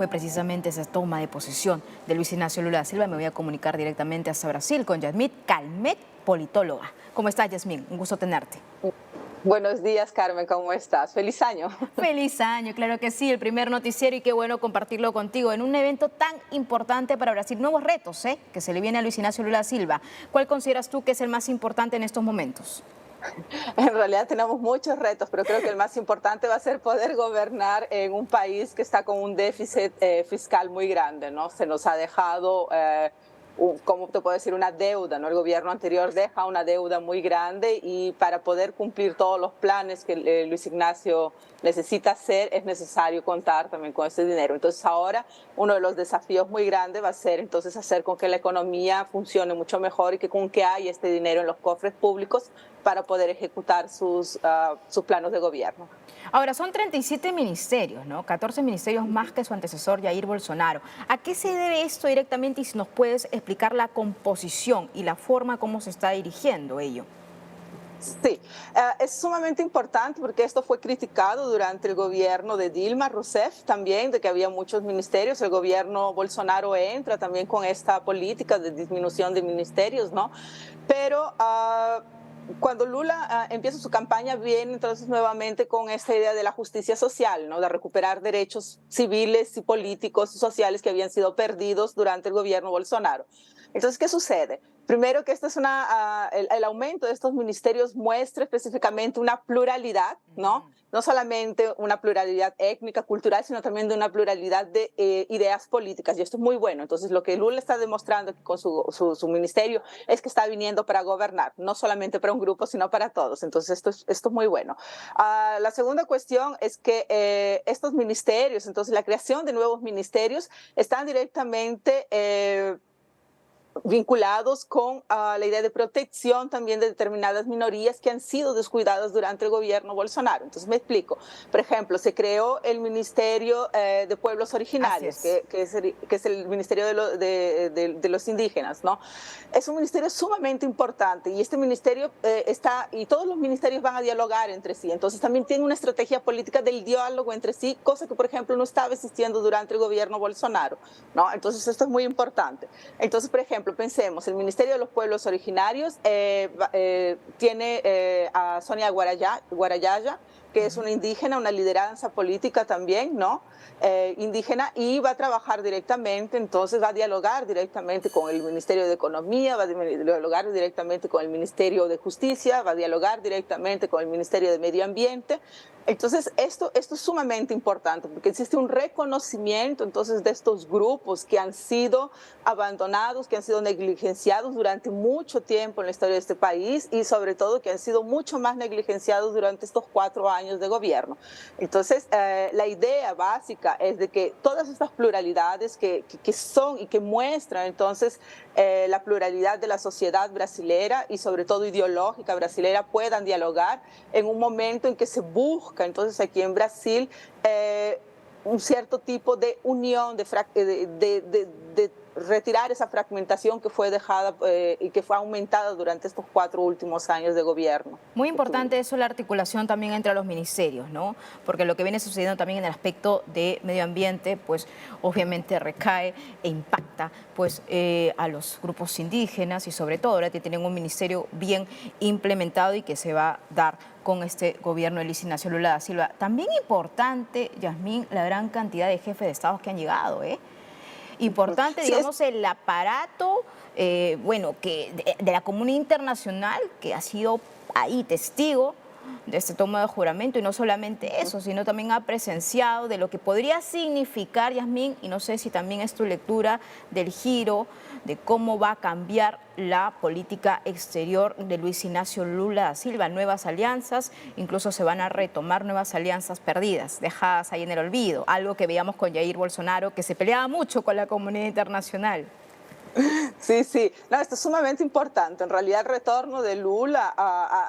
Fue precisamente esa toma de posesión de Luis Ignacio Lula da Silva. Me voy a comunicar directamente hasta Brasil con Yasmín Calmet, politóloga. ¿Cómo estás, Yasmín? Un gusto tenerte. Buenos días, Carmen, ¿cómo estás? ¡Feliz año! Feliz año, claro que sí, el primer noticiero y qué bueno compartirlo contigo en un evento tan importante para Brasil. Nuevos retos, que se le viene a Luis Ignacio Lula da Silva. ¿Cuál consideras tú que es el más importante en estos momentos? En realidad tenemos muchos retos, pero creo que el más importante va a ser poder gobernar en un país que está con un déficit fiscal muy grande, ¿no? Se nos ha dejado, ¿cómo te puedo decir? Una deuda, ¿no? El gobierno anterior deja una deuda muy grande y para poder cumplir todos los planes que Luis Ignacio necesita hacer, es necesario contar también con ese dinero. Entonces ahora uno de los desafíos muy grandes va a ser entonces hacer con que la economía funcione mucho mejor y que con que haya este dinero en los cofres públicos para poder ejecutar sus planos de gobierno. Ahora, son 37 ministerios, ¿no? 14 ministerios más que su antecesor Jair Bolsonaro. ¿A qué se debe esto directamente y si nos puedes explicar la composición y la forma como se está dirigiendo ello? Sí, es sumamente importante porque esto fue criticado durante el gobierno de Dilma Rousseff también, de que había muchos ministerios. El gobierno Bolsonaro entra también con esta política de disminución de ministerios, ¿no? Pero cuando Lula empieza su campaña, viene entonces nuevamente con esta idea de la justicia social, ¿no? De recuperar derechos civiles y políticos y sociales que habían sido perdidos durante el gobierno Bolsonaro. Entonces, ¿qué sucede? Primero que el aumento de estos ministerios muestra específicamente una pluralidad, ¿no? No solamente una pluralidad étnica, cultural, sino también de una pluralidad de ideas políticas. Y esto es muy bueno. Entonces, lo que Lula está demostrando con su ministerio es que está viniendo para gobernar, no solamente para un grupo, sino para todos. Entonces, esto es muy bueno. La segunda cuestión es que estos ministerios, entonces la creación de nuevos ministerios, están directamente vinculados con la idea de protección también de determinadas minorías que han sido descuidadas durante el gobierno Bolsonaro. Entonces me explico. Por ejemplo, se creó el Ministerio de Pueblos Originarios, que es el Ministerio de los Indígenas, ¿no? Es un ministerio sumamente importante y este ministerio y todos los ministerios van a dialogar entre sí. Entonces también tiene una estrategia política del diálogo entre sí, cosa que, por ejemplo, no estaba existiendo durante el gobierno Bolsonaro, ¿no? Entonces esto es muy importante. Entonces, por ejemplo, pensemos, el Ministerio de los Pueblos Originarios tiene a Sonia Guarayaya, que es una indígena, una lideranza política también, ¿no? Indígena, y va a trabajar directamente, entonces va a dialogar directamente con el Ministerio de Economía, va a dialogar directamente con el Ministerio de Justicia, va a dialogar directamente con el Ministerio de Medio Ambiente. Entonces, esto es sumamente importante porque existe un reconocimiento entonces de estos grupos que han sido abandonados, que han sido negligenciados durante mucho tiempo en la historia de este país y sobre todo que han sido mucho más negligenciados durante estos 4 años de gobierno. Entonces, la idea básica es de que todas estas pluralidades que son y que muestran entonces la pluralidad de la sociedad brasilera y sobre todo ideológica brasilera puedan dialogar en un momento en que se busca entonces aquí en Brasil un cierto tipo de unión, de retirar esa fragmentación que fue dejada y que fue aumentada durante estos 4 últimos años de gobierno. Muy importante eso, la articulación también entre los ministerios, ¿no? Porque lo que viene sucediendo también en el aspecto de medio ambiente, pues obviamente recae e impacta pues a los grupos indígenas y sobre todo ahora que tienen un ministerio bien implementado y que se va a dar con este gobierno de Luis Ignacio Lula da Silva. También importante, Yasmín, la gran cantidad de jefes de estados que han llegado, Importante, digamos, el aparato, bueno, de la comunidad internacional que ha sido ahí testigo de este toma de juramento y no solamente eso, sino también ha presenciado de lo que podría significar, Yasmín, y no sé si también es tu lectura del giro, de cómo va a cambiar la política exterior de Luis Ignacio Lula da Silva, nuevas alianzas, incluso se van a retomar nuevas alianzas perdidas, dejadas ahí en el olvido, algo que veíamos con Jair Bolsonaro, que se peleaba mucho con la comunidad internacional. Sí, sí, no, esto es sumamente importante. En realidad el retorno de Lula,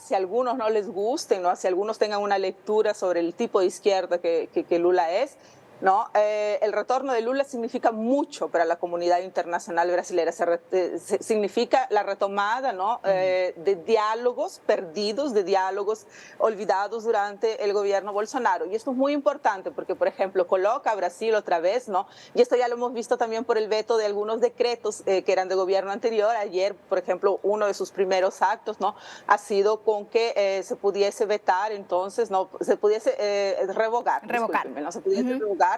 si a algunos no les gusten, ¿no? Si algunos tengan una lectura sobre el tipo de izquierda que Lula es, ¿no? El retorno de Lula significa mucho para la comunidad internacional brasileña, significa la retomada, ¿no? De diálogos perdidos, de diálogos olvidados durante el gobierno Bolsonaro. Y esto es muy importante porque, por ejemplo, coloca a Brasil otra vez, ¿no? Y esto ya lo hemos visto también por el veto de algunos decretos que eran de gobierno anterior. Ayer, por ejemplo, uno de sus primeros actos, ¿no? Ha sido con que se pudiese vetar, entonces, ¿no? Se pudiese revocar. ¿No? Se pudiese revogar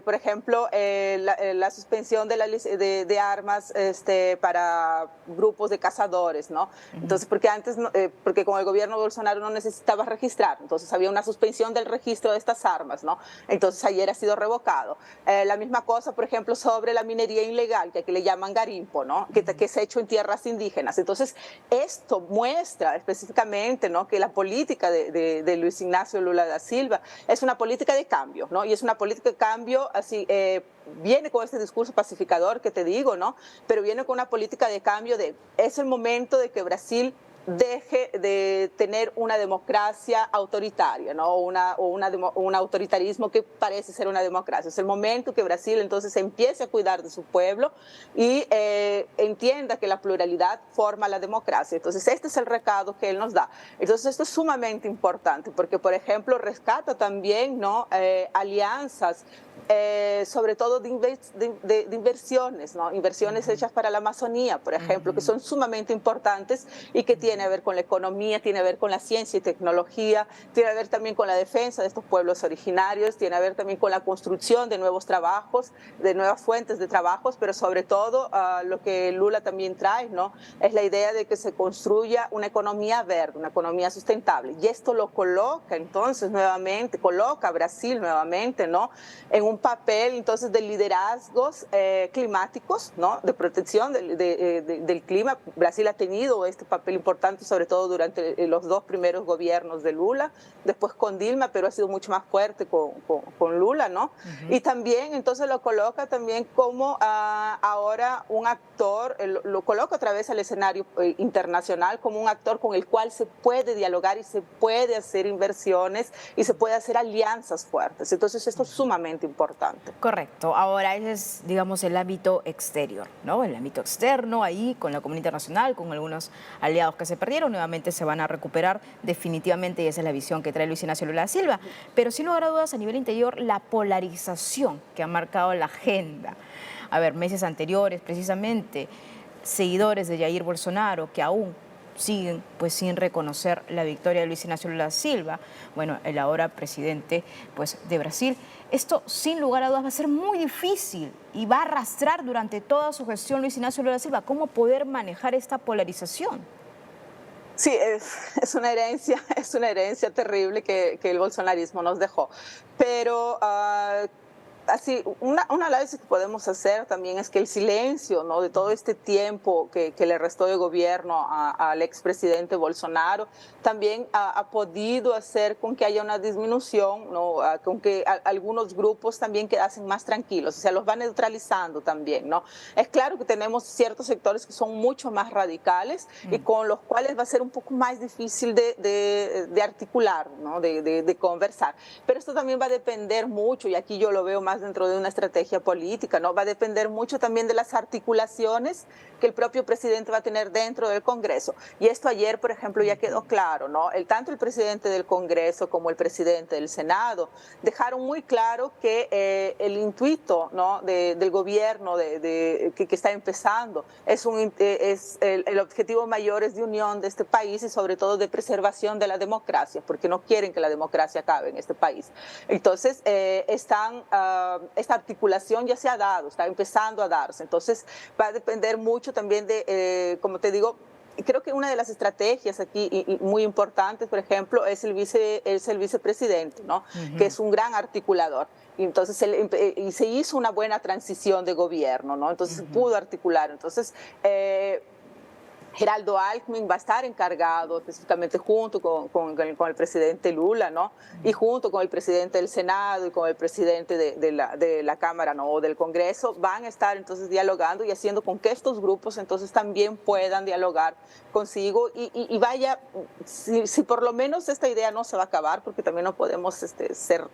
por ejemplo, la suspensión de armas para grupos de cazadores, ¿no? Entonces, porque antes, porque con el gobierno de Bolsonaro no necesitaba registrar, entonces había una suspensión del registro de estas armas, ¿no? Entonces ayer ha sido revocado. La misma cosa, por ejemplo, sobre la minería ilegal, que aquí le llaman garimpo, ¿no? Que se ha hecho en tierras indígenas. Entonces, esto muestra específicamente, ¿no? Que la política de Luis Ignacio Lula da Silva es una política de cambio, ¿no? Y es una política de cambio, así, viene con este discurso pacificador que te digo, ¿no? Pero viene con una política de cambio es el momento de que Brasil deje de tener una democracia autoritaria, ¿no? Un autoritarismo que parece ser una democracia. Es el momento que Brasil entonces empiece a cuidar de su pueblo y entienda que la pluralidad forma la democracia. Entonces este es el recado que él nos da. Entonces esto es sumamente importante porque, por ejemplo, rescata también, ¿no? Alianzas, sobre todo de inversiones, ¿no? Inversiones hechas para la Amazonía, por ejemplo, que son sumamente importantes y que tiene a ver con la economía, tiene a ver con la ciencia y tecnología, tiene a ver también con la defensa de estos pueblos originarios, tiene a ver también con la construcción de nuevos trabajos, de nuevas fuentes de trabajos, pero sobre todo lo que Lula también trae, ¿no? Es la idea de que se construya una economía verde, una economía sustentable. Y esto lo coloca entonces nuevamente, coloca a Brasil nuevamente, ¿no? En un papel entonces de liderazgos climáticos, ¿no? De protección del clima. Brasil ha tenido este papel importante, sobre todo durante los dos primeros gobiernos de Lula, después con Dilma, pero ha sido mucho más fuerte con Lula, ¿no? Y también entonces lo coloca también como ahora un actor, lo coloca otra vez al escenario internacional como un actor con el cual se puede dialogar y se puede hacer inversiones y se puede hacer alianzas fuertes. Entonces esto es sumamente importante. Correcto. Ahora ese es, digamos, el ámbito exterior, ¿no? El ámbito externo, ahí con la comunidad internacional, con algunos aliados que se perdieron, nuevamente se van a recuperar definitivamente y esa es la visión que trae Luis Ignacio Lula da Silva. Pero sin lugar a dudas, a nivel interior, la polarización que ha marcado la agenda. A ver, meses anteriores, precisamente, seguidores de Jair Bolsonaro que aún siguen pues sin reconocer la victoria de Luis Ignacio Lula da Silva, bueno, el ahora presidente pues de Brasil. Esto sin lugar a dudas va a ser muy difícil y va a arrastrar durante toda su gestión Luis Ignacio Lula da Silva cómo poder manejar esta polarización. Sí, es una herencia terrible que el bolsonarismo nos dejó, pero así, un análisis que podemos hacer también es que el silencio, ¿no? De todo este tiempo que le restó de gobierno al expresidente Bolsonaro también ha podido hacer con que haya una disminución, ¿no? Con que algunos grupos también quedasen más tranquilos, o sea, los va neutralizando también, ¿no? Es claro que tenemos ciertos sectores que son mucho más radicales y con los cuales va a ser un poco más difícil de articular, ¿no? De conversar, pero esto también va a depender mucho, y aquí yo lo veo más dentro de una estrategia política, ¿no? Va a depender mucho también de las articulaciones que el propio presidente va a tener dentro del Congreso. Y esto ayer, por ejemplo, ya quedó claro, ¿no? Tanto el presidente del Congreso como el presidente del Senado dejaron muy claro que el intuito, ¿no? del gobierno que está empezando es el objetivo mayor es de unión de este país y sobre todo de preservación de la democracia, porque no quieren que la democracia acabe en este país. Entonces, esta articulación ya se ha dado, está empezando a darse. Entonces, va a depender mucho también como te digo, creo que una de las estrategias aquí y muy importantes, por ejemplo, es el vicepresidente, ¿no? Que es un gran articulador. Y entonces y se hizo una buena transición de gobierno, ¿no? Entonces se pudo articular. Entonces, Geraldo Alckmin va a estar encargado específicamente junto con el presidente Lula, ¿no? Y junto con el presidente del Senado y con el presidente de la Cámara, ¿no? O del Congreso, van a estar entonces dialogando y haciendo con que estos grupos entonces también puedan dialogar consigo y vaya, si por lo menos esta idea no se va a acabar, porque también no podemos ser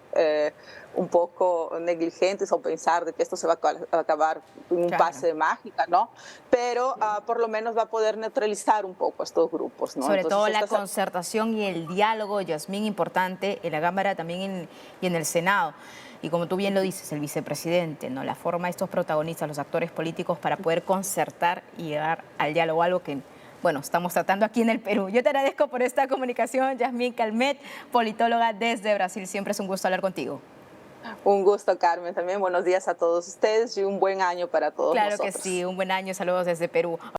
un poco negligentes o pensar de que esto se va a acabar en un Claro. pase de mágica, ¿no? Pero por lo menos va a poder neutralizar un poco a estos grupos, ¿no? Sobre todo Entonces, la esta, concertación y el diálogo, Yasmín, importante en la Cámara también y en el Senado. Y como tú bien lo dices, el vicepresidente, ¿no? La forma de estos protagonistas, los actores políticos, para poder concertar y llegar al diálogo, algo que, bueno, estamos tratando aquí en el Perú. Yo te agradezco por esta comunicación, Yasmín Calmet, politóloga desde Brasil. Siempre es un gusto hablar contigo. un gusto, Carmen, también buenos días a todos ustedes y un buen año para todos Claro que nosotros. sí, un buen año, saludos desde Perú.